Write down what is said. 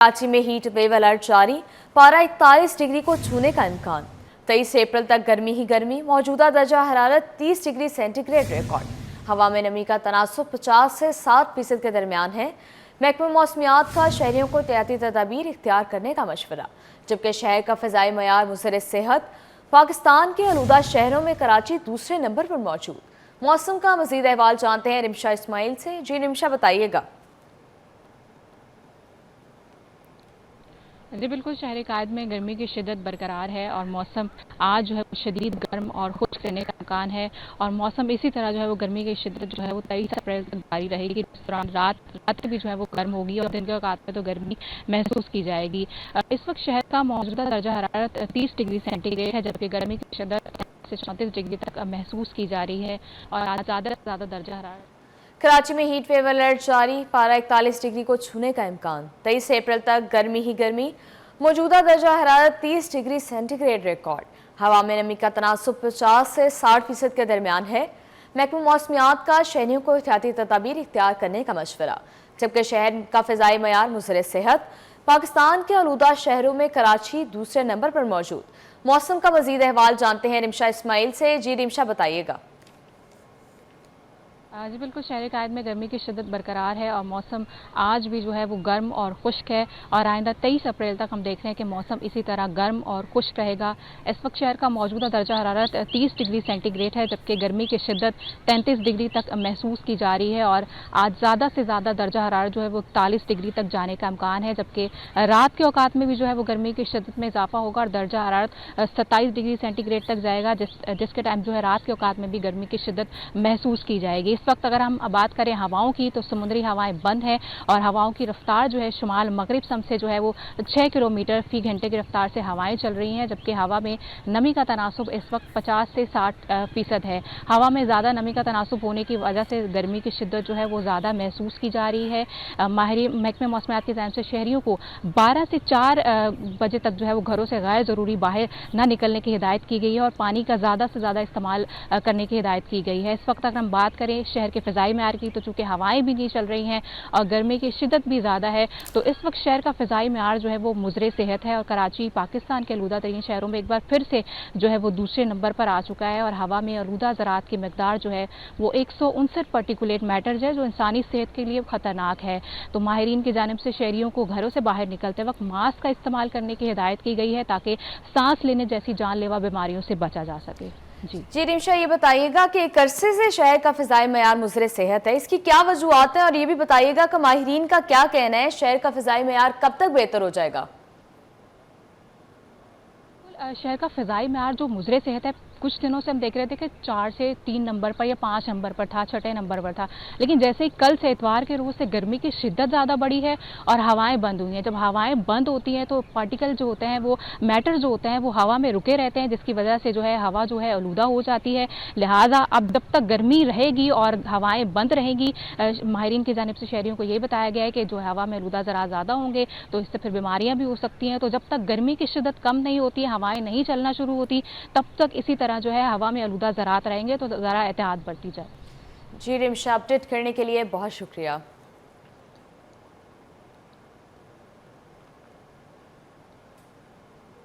कराची में heat wave alert जारी, पारा 41 डिग्री को छूने का इम्कान। 23 अप्रैल तक गर्मी ही गर्मी, मौजूदा दर्जा हरारत 30 डिग्री सेंटीग्रेड रिकॉर्ड। हवा में नमी का तनासुब 50 से 60% के दरमियान है। महकमा मौसमियात का शहरियों को एहतियाती तदाबीर इख्तियार करने का मशवरा, जबकि शहर का फ़िज़ाई मयार मुज़र सेहत। पाकिस्तान के आलूदा शहरों में कराची दूसरे नंबर पर मौजूद। मौसम का मज़ीद अहवाल जानते हैं रिमशा इस्माइल से। जी रिमशा, बताइएगा। जी बिल्कुल, शहर कायद में गर्मी की शिद्दत बरकरार है और मौसम आज जो है वो शदीद गर्म और खुश्क रहने का इम्कान है। और मौसम इसी तरह जो है वो गर्मी की शिद्दत जो है वो 23 अप्रैल तक जारी रहेगी। इस दौरान रात भी जो है वो गर्म होगी और दिन के औकात में तो गर्मी महसूस की जाएगी। इस वक्त शहर का मौजूदा दर्जा हरारत 30 डिग्री सेंटीग्रेड है, जबकि गर्मी की शिद्दत से 34 डिग्री तक महसूस की जा रही है और आज ज़्यादा से ज़्यादा दर्जा हरारत। कराची में हीट वेव अलर्ट जारी, पारा 41 डिग्री को छूने का इम्कान। 23 अप्रैल तक गर्मी ही गर्मी, मौजूदा दर्जा हरारत 30 डिग्री सेंटीग्रेड रिकॉर्ड। हवा में नमी का तनासुब 50 से 60% के दरमियान है। महकमा मौसमियात का शहरियों को एहतियाती तदाबीर इख्तियार करने का मशवरा, जबकि शहर का फ़िज़ाई मयार मुज़र सेहत। पाकिस्तान के आलूदा शहरों में कराची दूसरे नंबर पर मौजूद। मौसम का मज़ीद अहवाल जानते हैं रिमशा इस्माइल से। जी रिमशा, बताइएगा। जी बिल्कुल, शहर कायद में गर्मी की शिद्दत बरकरार है और मौसम आज भी जो है वो गर्म और खुश्क है और आइंदा 23 अप्रैल तक हम देख रहे हैं कि मौसम इसी तरह गर्म और खुश्क रहेगा। इस वक्त शहर का मौजूदा दर्जा हरारत 30 डिग्री सेंटीग्रेड है, जबकि गर्मी की शिद्दत 33 डिग्री तक महसूस की जा रही है और आज ज़्यादा से ज़्यादा दर्जा हरारत जो है वो 41 डिग्री तक जाने का इम्कान है, जबकि रात के औकात में भी जो है वो गर्मी की शिद्दत में इजाफा होगा और दर्जा हरारत 27 डिग्री सेंटीग्रेड तक जाएगा, जिसके टाइम जो है रात के औकात में भी गर्मी की शिद्दत महसूस की जाएगी। इस वक्त अगर हम बात करें हवाओं की, तो समुद्री हवाएं बंद हैं और हवाओं की रफ्तार जो है शुमाल मगरिब सम से जो है वो 6 किलोमीटर फी घंटे की रफ्तार से हवाएं चल रही हैं, जबकि हवा में नमी का तनासुब इस वक्त 50 से 60% है। हवा में ज़्यादा नमी का तनासुब होने की वजह से गर्मी की शिद्दत जो है वो ज़्यादा महसूस की जा रही है। माहिरीन महकमे मौसमियात की जानिब से शहरियों को 12 से 4 बजे तक जो है वो घरों से गैर ज़रूरी बाहर ना निकलने की हिदायत की गई है और पानी का ज़्यादा से ज़्यादा इस्तेमाल करने की हिदायत की गई है। इस वक्त अगर हम बात करें शहर के फ़िज़ाई मयार की, तो चूँकि हवाएं भी नहीं चल रही हैं और गर्मी की शिद्दत भी ज़्यादा है, तो इस वक्त शहर का फ़िज़ाई मयार जो है वो मुज़र सेहत है और कराची पाकिस्तान के आलूदा तरीन शहरों में एक बार फिर से जो है वो दूसरे नंबर पर आ चुका है और हवा में आलूदा ज़रात की मकदार जो है वो 159 पार्टिकुलेट मैटर्स है, जो इंसानी सेहत के लिए ख़तरनाक है। तो माहिरीन की जानिब से शहरियों को घरों से बाहर निकलते वक्त मास्क का इस्तेमाल करने की हिदायत की गई है, ताकि सांस लेने जैसी जानलेवा बीमारियों से बचा जा सके। जी रिमशा, ये बताइएगा कि एक अरसे से शहर का फ़िज़ाई मयार मुज़र सेहत है, इसकी क्या वजूहत है और ये भी बताइएगा कि माहिरीन का क्या कहना है, शहर का फ़िज़ाई मयार कब तक बेहतर हो जाएगा? शहर का फ़िज़ाई मयार जो मुज़र सेहत है, कुछ दिनों से हम देख रहे थे कि 4 से 3 नंबर पर या 5 नंबर पर था, 6 नंबर पर था, लेकिन जैसे ही कल से इतवार के रोज़ से गर्मी की शिद्दत ज़्यादा बढ़ी है और हवाएं बंद हुई हैं। जब हवाएं बंद होती हैं तो पार्टिकल जो होते हैं, वो मैटर जो होते हैं, वो हवा में रुके रहते हैं, जिसकी वजह से जो है हवा जो है आलूदा हो जाती है। लिहाजा अब जब तक गर्मी रहेगी और हवाएं बंद रहेंगी, माहिरीन की जानिब से शहरियों को ये बताया गया है कि जो हवा में आलूदा ज़रा ज़्यादा होंगे तो इससे फिर बीमारियाँ भी हो सकती हैं। तो जब तक गर्मी की शिद्दत कम नहीं होती, हवाएं नहीं चलना शुरू होती, तब तक इसी तरह जो है हवा में आलूदा ज़रात रहेंगे, तो ज़रा एहतियात बरती जाए। जी रिमशा, अपडेट करने के लिए बहुत शुक्रिया।